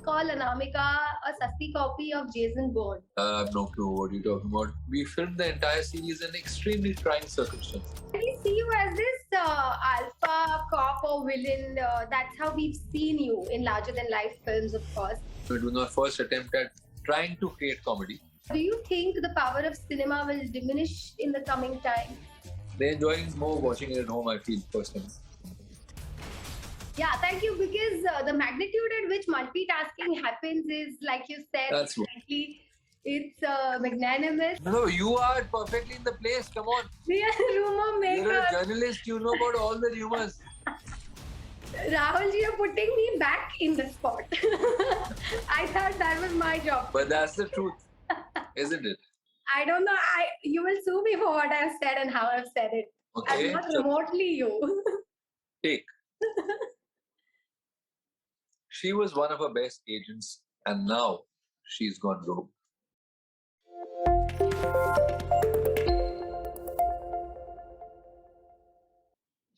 call Anamika a sasti copy of Jason Bourne. I have no clue what you're talking about. We filmed the entire series in extremely trying circumstances. We see you as this alpha cop or villain. That's how we've seen you in larger than life films, of course. It was my first attempt at trying to create comedy. Do you think the power of cinema will diminish in the coming time? They're enjoying more watching it at home, I feel, personally. Yeah, thank you. Because the magnitude at which multitasking happens is, like you said, That's what. it's magnanimous. No, you are perfectly in the place. Come on. We are rumor You're a makers. journalist. You know about all the rumors. Rahul, you're putting me back in the spot. I thought that was my job. But that's the truth, isn't it? I don't know. You will sue me for what I've said and how I've said it. Okay. I'm not remotely you. Take. She was one of our best agents, and now she's gone rogue.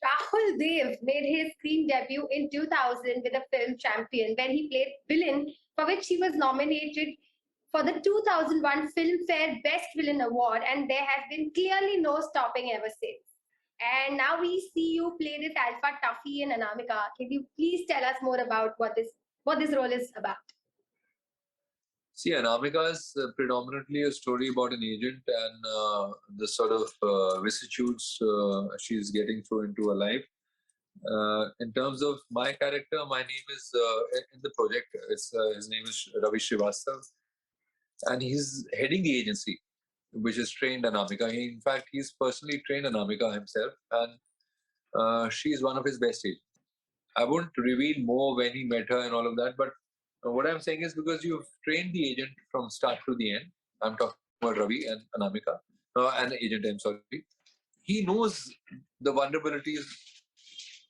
Rahul Dev made his screen debut in 2000 with the film Champion, where he played villain, for which he was nominated for the 2001 Filmfare Best Villain Award, and there has been clearly no stopping ever since. And now we see you play this alpha toughie in Anamika. Can you please tell us more about what this role is about? See, Anamika is predominantly a story about an agent and the sort of vicissitudes she's getting through into her life. In terms of my character, my name is in the project. His name is Ravi Srivastav, and he's heading the agency, which has trained Anamika. In fact, he's personally trained Anamika himself, and she's one of his best agents. I won't reveal more when he met her and all of that, but what I'm saying is because you've trained the agent from start to the end. I'm talking about Ravi and Anamika, and the agent, I'm sorry. He knows the vulnerabilities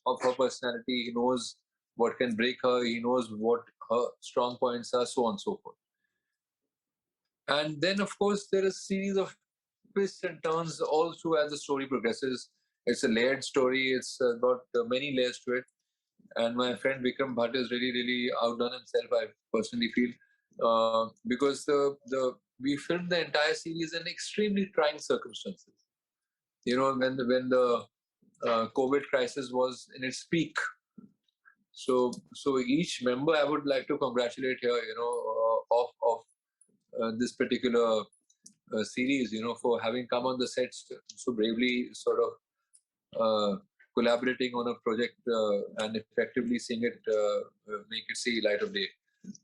of her personality. He knows what can break her. He knows what her strong points are, so on and so forth. And then, of course, there is a series of twists and turns all through as the story progresses. It's a layered story. It's got many layers to it. And my friend Vikram Bhatt has really outdone himself, I personally feel, because we filmed the entire series in extremely trying circumstances. You know, when the COVID crisis was in its peak. So each member I would like to congratulate here, of this particular series, for having come on the sets so bravely, sort of collaborating on a project and effectively seeing it make it see light of day.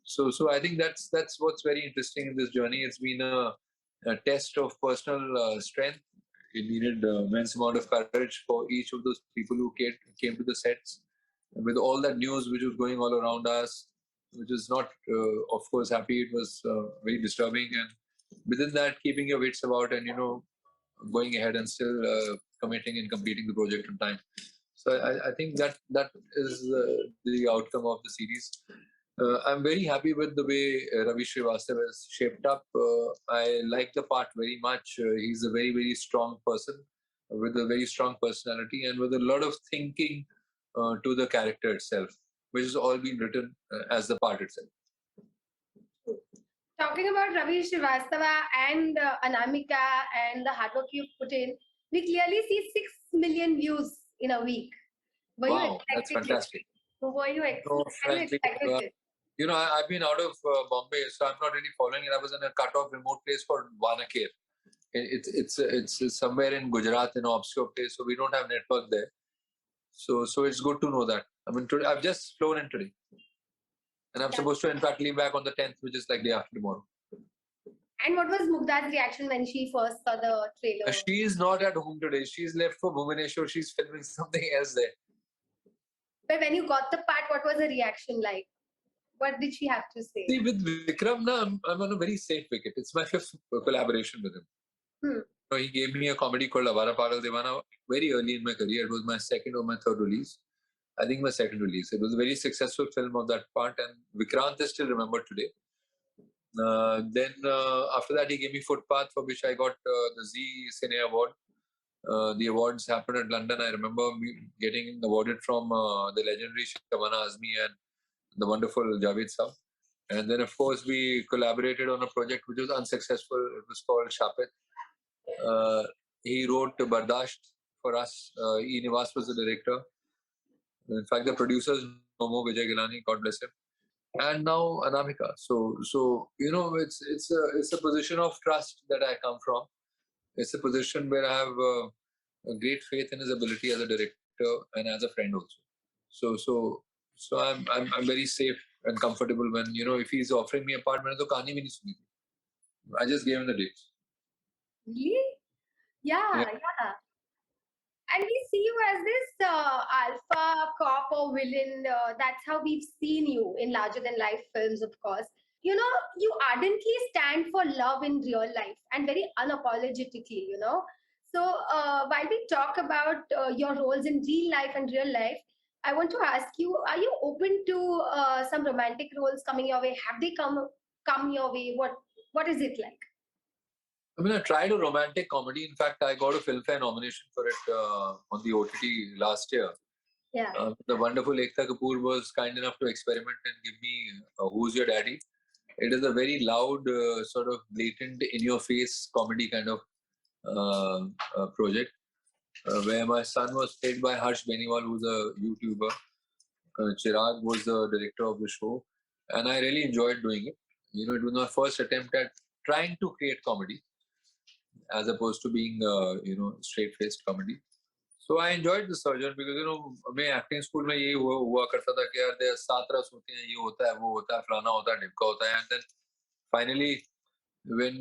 So I think that's what's very interesting in this journey. It's been a test of personal strength. It needed immense amount of courage for each of those people who came to the sets with all that news which was going all around us, which is not, of course, happy. It was very disturbing, and within that, keeping your wits about and going ahead and still committing and completing the project on time. So I think that is the outcome of the series. I'm very happy with the way Ravi Srivastav has shaped up. I like the part very much. He's a very strong person with a very strong personality and with a lot of thinking to the character itself, which has all been written as the part itself. Talking about Ravi Srivastava and Anamika and the hard work you've put in, we clearly see 6 million views in a week. Wow, that's fantastic. Were you expecting it? I've been out of Bombay, so I'm not really following it. I was in a cut-off remote place called Wanakir. It's somewhere in Gujarat, in an obscure place, so we don't have network there. So it's good to know that. I mean, today I've just flown in today. And I'm supposed to, in fact, leave back on the 10th, which is like day after tomorrow. And what was Mugda's reaction when she first saw the trailer? She is not at home today. She's left for Bhubaneswar. She's filming something else there. But when you got the part, what was her reaction like? What did she have to say? See, with Vikram, I'm on a very safe wicket. It's my 5th collaboration with him. So he gave me a comedy called Avara Pagal Devana very early in my career. It was my 2nd or my 3rd release. I think my 2nd release. It was a very successful film of that part, and Vikrant is still remembered today. Then after that, he gave me Footpath, for which I got the Z Cine Award. The awards happened at London. I remember me getting awarded from the legendary Shabana Azmi and the wonderful Javed Saab. And then, of course, we collaborated on a project which was unsuccessful. It was called Shapit. Uh, he wrote Bardasht for us. E. Nivas was the director. In fact, the producer is no more, Vijay Gilani, God bless him. And now Anamika. So it's a position of trust that I come from. It's a position where I have a great faith in his ability as a director and as a friend also. So so so I'm very safe and comfortable when if he's offering me a part, मैंने तो कहानी भी नहीं सुनी थी. I just gave him the dates. Really? Yeah. Yeah, yeah. And we see you as this alpha cop or villain. That's how we've seen you in larger than life films, of course. You know, you ardently stand for love in real life and very unapologetically, you know. So, while we talk about your roles in real life and real life, I want to ask you: are you open to some romantic roles coming your way? Have they come your way? What is it like? I mean, I tried a romantic comedy. In fact, I got a Filmfare nomination for it on the OTT last year. Yeah. The wonderful Ekta Kapoor was kind enough to experiment and give me Who's Your Daddy? It is a very loud, sort of blatant, in your face comedy kind of project where my son was played by Harsh Beniwal, who's a YouTuber. Chirag was the director of the show, and I really enjoyed doing it. It was my first attempt at trying to create comedy as opposed to being, straight-faced comedy. So I enjoyed the surgeon because मैं acting school में यही हुआ करता था कि यार 7 रस होते हैं, ये होता है, वो होता है, फलाना होता है, ढिमका होता है, and then finally when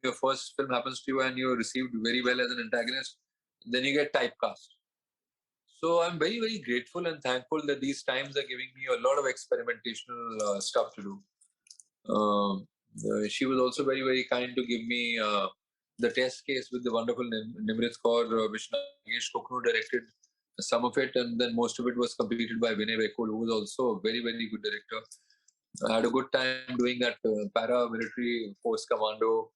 your first film happens to you and you're received very well as an antagonist, then you get typecast. So I'm very, very grateful and thankful that these times are giving me a lot of experimental stuff to do. She was also very, very kind to give me the test case with the wonderful Nimrit Kaur, which Nagesh Koknu directed some of it, and then most of it was completed by Vinay Bekul, who was also a very, very good director. I had a good time doing that paramilitary force commando.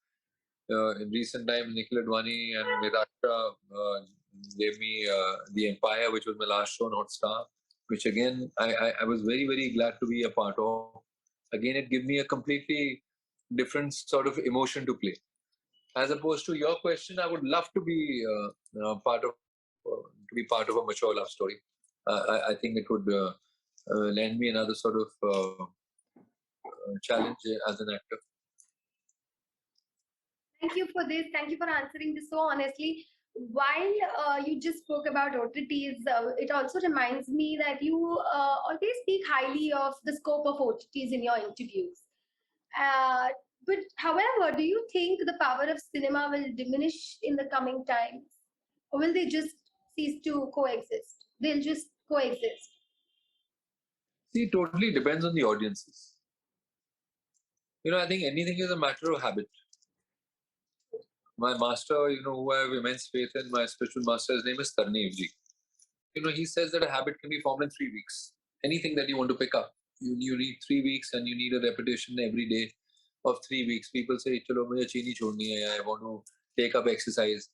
In recent times, Nikhil Advani and Vedasha gave me The Empire, which was my last show on Hotstar, which again I was very, very glad to be a part of. Again, it gave me a completely different sort of emotion to play. As opposed to your question, I would love to be part of a mature love story. I think it would lend me another sort of challenge as an actor. Thank you for this. Thank you for answering this so honestly. While you just spoke about OTTs, it also reminds me that you always speak highly of the scope of OTTs in your interviews. Uh, but however, do you think the power of cinema will diminish in the coming times? Or will they just cease to coexist? They'll just coexist. See, it totally depends on the audiences. I think anything is a matter of habit. My master, who I have immense faith in, my spiritual master, his name is Tarnev Ji. He says that a habit can be formed in 3 weeks. Anything that you want to pick up, you need 3 weeks and you need a repetition every day of 3 weeks. People say, "Chalo, mujhe chini chhodni hai. I want to take up exercise."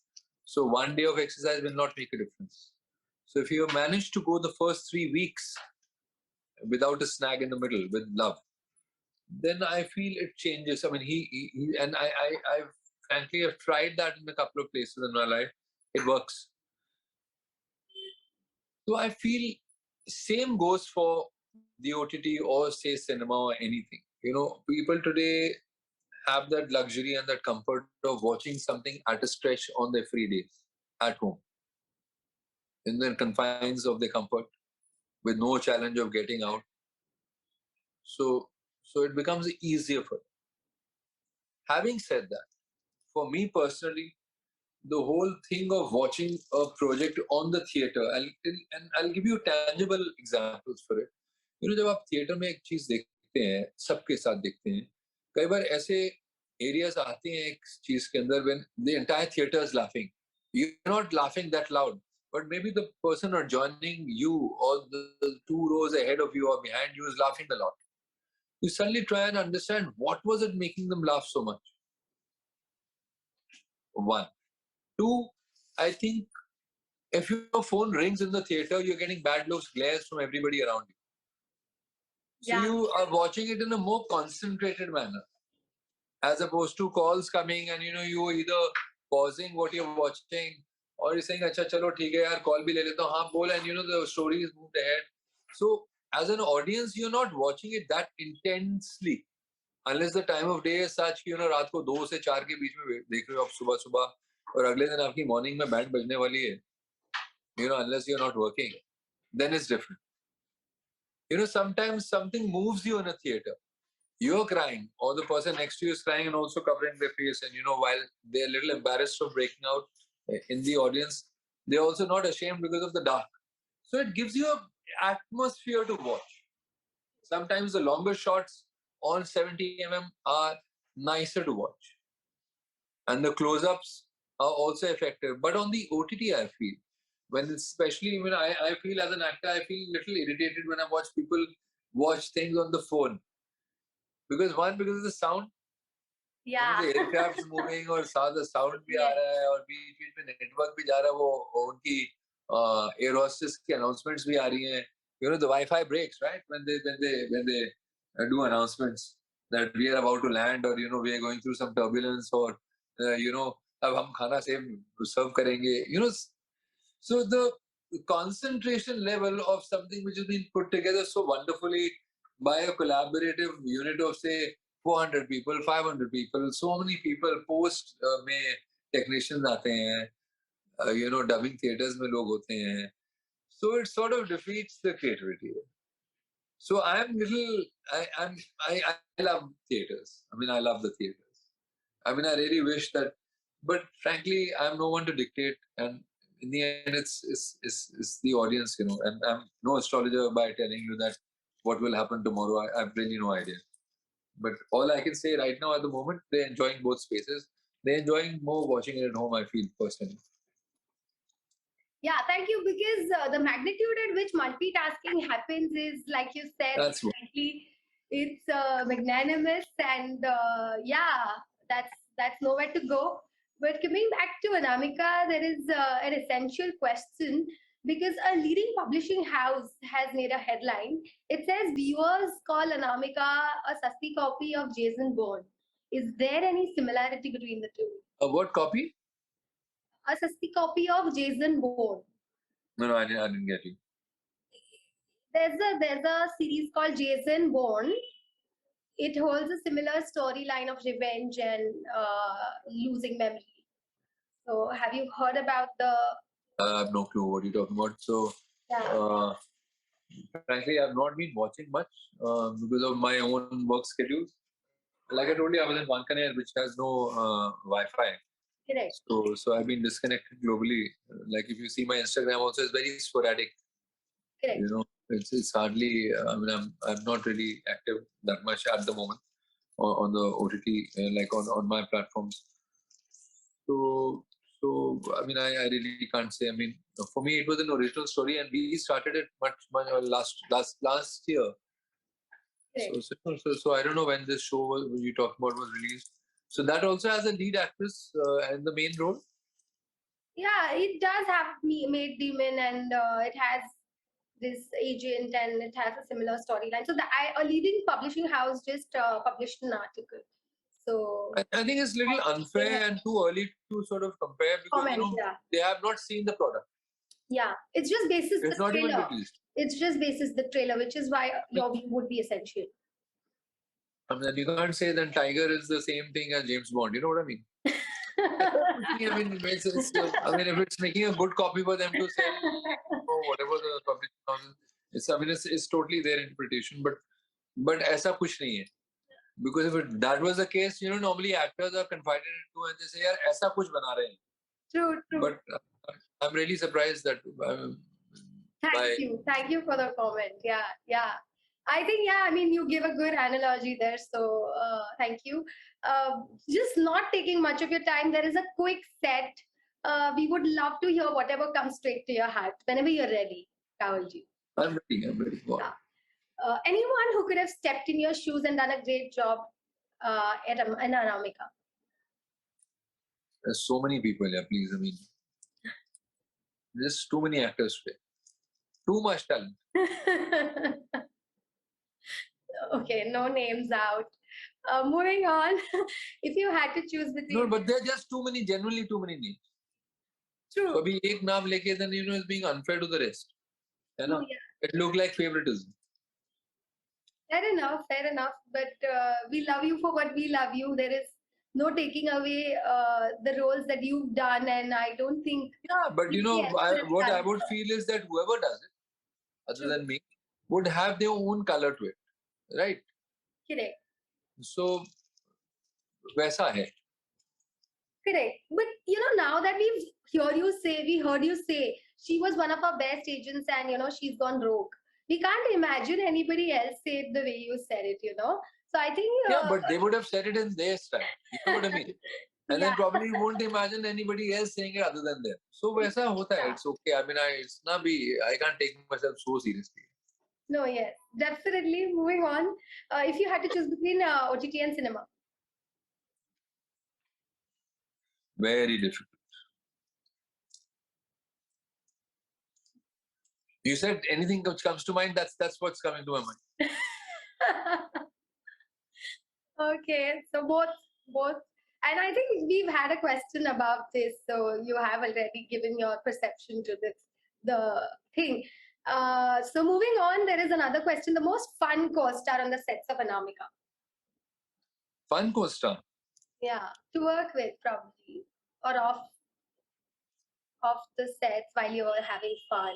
So one day of exercise will not make a difference. So if you manage to go the first 3 weeks without a snag in the middle with love, then I feel it changes. I mean, he and I've frankly have tried that in a couple of places in my life. It works. So I feel same goes for the OTT or say cinema or anything. People today have that luxury and that comfort of watching something at a stretch on their free days at home in the confines of their comfort with no challenge of getting out. So it becomes easier for them. Having said that, for me personally, the whole thing of watching a project on the theater, I'll give you tangible examples for it. जब आप theatre में एक चीज देखते हैं, सबके साथ देखते हैं, कई बार ऐसे areas आते हैं एक चीज के अंदर when the entire theater is laughing. You're not laughing that loud, but maybe the person adjoining you or the 2 rows ahead of you or behind you is laughing a lot. You suddenly try and understand what was it making them laugh so much. One. Two, I think if your phone rings in the theater, you're getting bad looks, glares from everybody around you. So you are watching it in a more concentrated manner, as opposed to calls coming and you either pausing what you're watching or you're saying, "Acha, chalo, theek hai yaar, call bhi le leta hu, haan bol," and the story is moved ahead. So as an audience, you're not watching it that intensely, unless the time of day is such कि रात को 2 से 4 के बीच में देख रहे हो आप सुबह सुबह और अगले दिन आपकी मॉर्निंग में बैंड बजने वाली है, unless you're not working, then it's different. Sometimes something moves you in a theater. You're crying, or the person next to you is crying and also covering their face, and while they're a little embarrassed of breaking out in the audience, they're also not ashamed because of the dark. So it gives you an atmosphere to watch. Sometimes the longer shots on 70 are nicer to watch, and the close-ups are also effective. But on the OTT, I feel especially when I feel as an actor, I feel a little irritated when I watch people watch things on the phone, because of the sound. The aircraft's moving और साथ sound भी आ रहा है और बीच बीच में network भी जा रहा है, वो उनकी एयर होस्टेस की अनाउंसमेंट्स भी आ रही हैं. The Wi-Fi breaks, right, when they do announcements that we are about to land, or we are going through some turbulence, or अब हम खाना serve करेंगे. So the concentration level of something which has been put together so wonderfully by a collaborative unit of, say, 400 people, 500 people, so many people, post में technicians आते हैं, dubbing theaters में लोग होते हैं. So it sort of defeats the creativity. So I love theaters. I love the theaters. I really wish that, but frankly, I'm no one to dictate, and in the end, it's the audience, and I'm no astrologer by telling you that what will happen tomorrow. I've really no idea. But all I can say right now at the moment, they're enjoying both spaces. They're enjoying more watching it at home, I feel, personally. Yeah, thank you. Because the magnitude at which multitasking happens is, like you said, That's what. it's magnanimous, and that's nowhere to go. But coming back to Anamika, there is an essential question, because a leading publishing house has made a headline. It says viewers call Anamika a sasti copy of Jason Bourne. Is there any similarity between the two? What copy? A sasti copy of Jason Bourne. No, I didn't get you. There's a series called Jason Bourne. It holds a similar storyline of revenge and losing memory. So, have you heard about the? I have no clue what you're talking about. So, frankly, I've not been watching much because of my own work schedules. Like I told you, I was in Vankanair, which has no Wi-Fi. Correct. So I've been disconnected globally. Like if you see my Instagram, also is very sporadic. Correct. It's hardly. I'm not really active that much at the moment on the OTT, like on my platforms. So I really can't say. For me, it was an original story, and we started it much last year. So I don't know when this show you talked about was released. So that also has a lead actress in the main role. Yeah, it does have Maid Demon, and it has this agent, and it has a similar storyline. So a leading publishing house just published an article. So I think it's a little unfair and too early to sort of compare, because they have not seen the product. Yeah, it's just basis it's the not trailer. Even released. It's just basis the trailer, which is why your view would be essential. You can't say then Tiger is the same thing as James Bond. You know what I mean? If it's making a good copy for them to sell, or whatever the publishing house, it's totally their interpretation. But ऐसा कुछ नहीं है. Because if that was the case, normally actors are confided into and they say, "यार ऐसा कुछ बना रहे हैं." True. But I'm really surprised that. Thank you for the comment. Yeah. I think, you give a good analogy there. So thank you. Just not taking much of your time. There is a quick set. We would love to hear whatever comes straight to your heart whenever you're ready, Rahulji. I'm ready. Yeah. Anyone who could have stepped in your shoes and done a great job in Anamika? There's so many people here, please. There's too many actors today. Too much talent. Okay, no names out. Moving on. If you had to choose No, between but there are just too many, genuinely too many names. So true. अभी एक नाम लेके then it's being unfair to the rest. है No, ना? yeah. It look like favoritism. Fair enough, fair enough. But we love you for what we love you. There is no taking away the roles that you've done, and I don't think Yeah, but anybody else could have what I done would so. feel is that whoever does it, other True. than me, would have their own color to it, right? Correct. So वैसा है. Correct. But now that we heard you say she was one of our best agents and she's gone rogue. We can't imagine anybody else say it the way you said it. So I think Yeah, but they would have said it in their style. You know what I mean? And yeah, then probably you won't imagine anybody else saying it other than them. So वैसा होता है. yeah. It's okay. I mean, it's not be. I can't take myself so seriously. No, yes, definitely. Moving on. If you had to choose between OTT and cinema, Very difficult. You said anything which comes to mind. That's what's coming to my mind. okay, so both, and I think we've had a question about this, so you have already given your perception to this the thing. So moving on, there is another question: the most fun co-star on the sets of Anamika. Fun co-star. Yeah, to work with probably, or off the sets while you're having fun.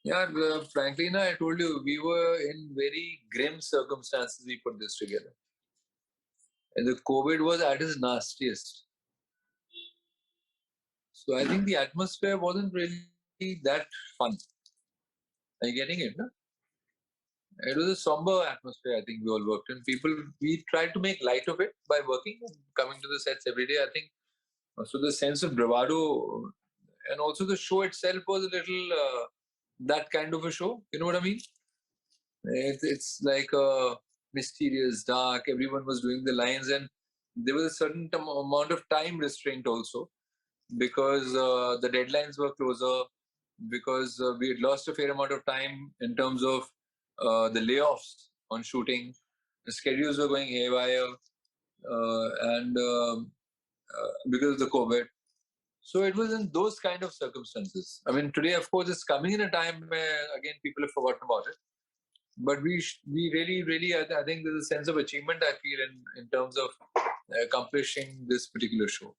Yeah, frankly, I told you we were in very grim circumstances. We put this together, and the COVID was at its nastiest. So I think the atmosphere wasn't really that fun. Are you getting it? No? It was a somber atmosphere. I think we all worked in. We tried to make light of it by working and coming to the sets every day. I think so. The sense of bravado and also the show itself was a little that kind of a show. You know what I mean? It's like mysterious, dark. Everyone was doing the lines, and there was a certain amount of time restraint also because the deadlines were closer, because we had lost a fair amount of time in terms of the layoffs on shooting. The schedules were going haywire, and because of the COVID. So it was in those kind of circumstances. I mean, today, of course, it's coming in a time where again people have forgotten about it. But we really, really, I think there's a sense of achievement I feel in terms of accomplishing this particular show.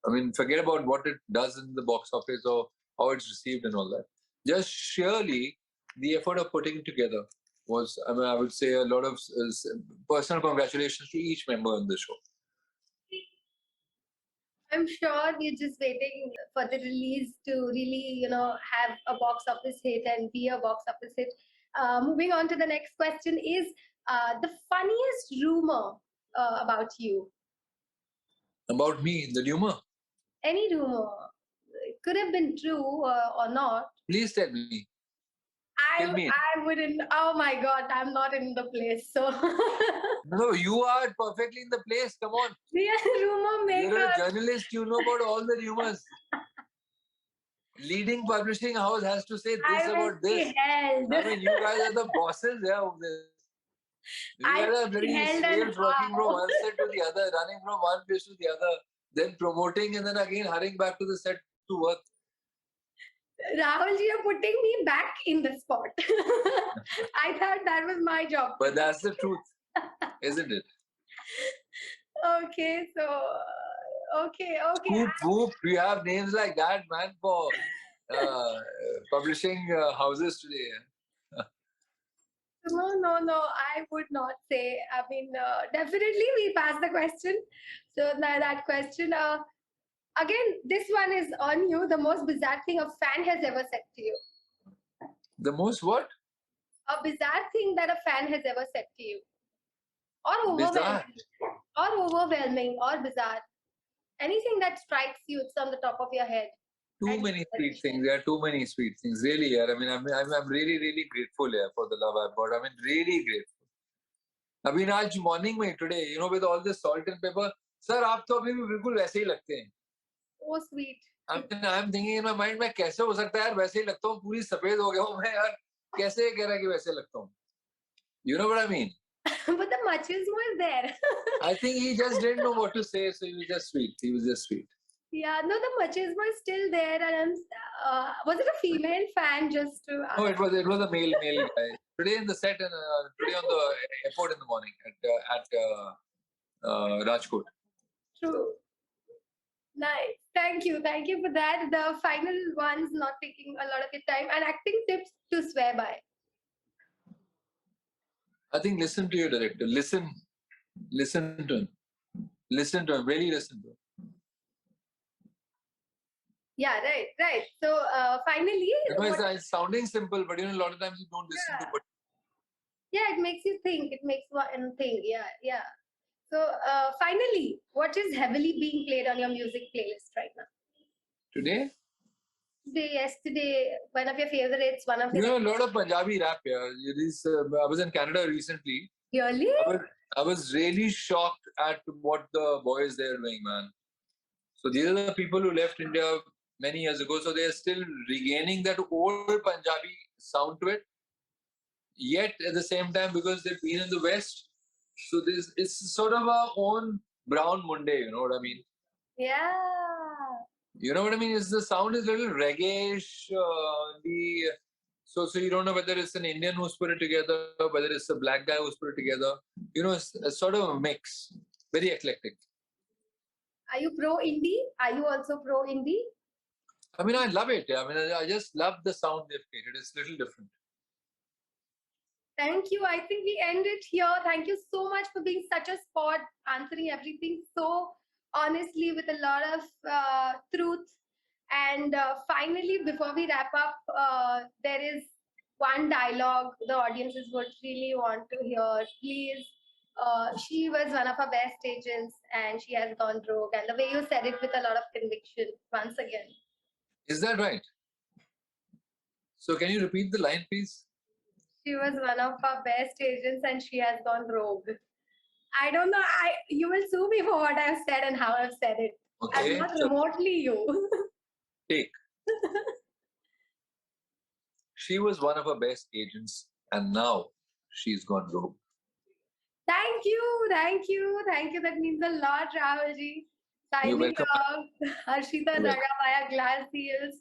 I mean, forget about what it does in the box office or how it's received and all that. Just surely the effort of putting it together was, I mean, I would say a lot of personal congratulations to each member on the show. I'm sure we're just waiting for the release to really, have a box office hit and be a box office hit. Moving on to the next question is the funniest rumor about you. About me, the humor. Any rumor. It could have been true or not. Please tell me. Fill I me in. I wouldn't. Oh my God, I'm not in the place. So No, you are perfectly in the place. Come on. we are rumor You're a makers. journalist. You know about all the rumors. Leading publishing house has to say this I will about this. be held. I mean, you guys are the bosses here of this. You I guys are will be bloody held and slaves working from how? one set to the other, running from one place to the other, then promoting and then again hurrying back to the set to work. Rahul, you're putting me back in the spot. I thought that was my job. But that's the truth, isn't it? Okay, so okay. Scoop, whoop, we have names like that, man, for publishing houses today. No. I would not say. I mean, definitely we passed the question. So now that question, again, this one is on you. The most bizarre thing a fan has ever said to you. The most what? A bizarre thing that a fan has ever said to you, or Bizarre. overwhelming, or bizarre. Anything that strikes you, it's on the top of your head. Too And many sweet things. There are too many sweet things. Really, yeah. I mean, I'm really, really grateful here for the love I've got. I mean, really grateful. I mean, आज morning में today, with all this salt and pepper, sir, आप तो अभी भी बिल्कुल वैसे ही लगते हैं. so sweet. I'm thinking in my mind, मैं कैसे हो सकता है यार वैसे ही लगता हूँ पूरी सफेद हो गया हूँ मैं यार कैसे कह रहा है कि वैसे लगता हूँ You know what I mean? But the machismo is there. I think he just didn't know what to say, so he was just sweet. He was just sweet. Yeah, no, the machismo is still there. And was it a female fan just to No, ask? it was a male guy. Today in the set and today on the airport in the morning at Rajkot. True. Nice. Thank you for that. The final one's not taking a lot of your time. And acting tips to swear by. I think listen to your director. Listen to him. Listen to him. Really listen to him. Yeah, right. So finally, It's sounding simple, but a lot of times you don't listen to what. yeah, it makes you think. It makes one think. Yeah. So finally, what is heavily being played on your music playlist right now? Today, Yesterday, one of your favorites, one of your a lot of Punjabi rap here. I was in Canada recently. really? I was really shocked at what the boys there are doing, man. So these are the people who left India many years ago. So they are still regaining that old Punjabi sound to it. Yet at the same time, because they've been in the West, so this it's sort of our own brown Monday. You know what I mean? Yeah. You know what I mean? Is the sound is a little reggae-ish, so you don't know whether it's an Indian who's put it together, whether it's a black guy who's put it together. It's a sort of a mix, very eclectic. Are you pro indie? Are you also pro indie? I mean, I love it. I mean, I just love the sound they've created. It's a little different. Thank you. I think we end it here. Thank you so much for being such a sport, answering everything so honestly with a lot of truth. And finally, before we wrap up, there is one dialogue the audiences would really want to hear. Please. She was one of our best agents and she has gone rogue. And the way you said it with a lot of conviction, once again. Is that right? So can you repeat the line, please? She was one of our best agents and she has gone rogue. I don't know. You will sue me for what I've said and how I've said it. Okay. I'm not remotely you. Take. She was one of our best agents, and now she's gone rogue. Thank you. That means a lot, Rahulji. You're Signing welcome. off. Harshita You're welcome. Daga via Glass Deals.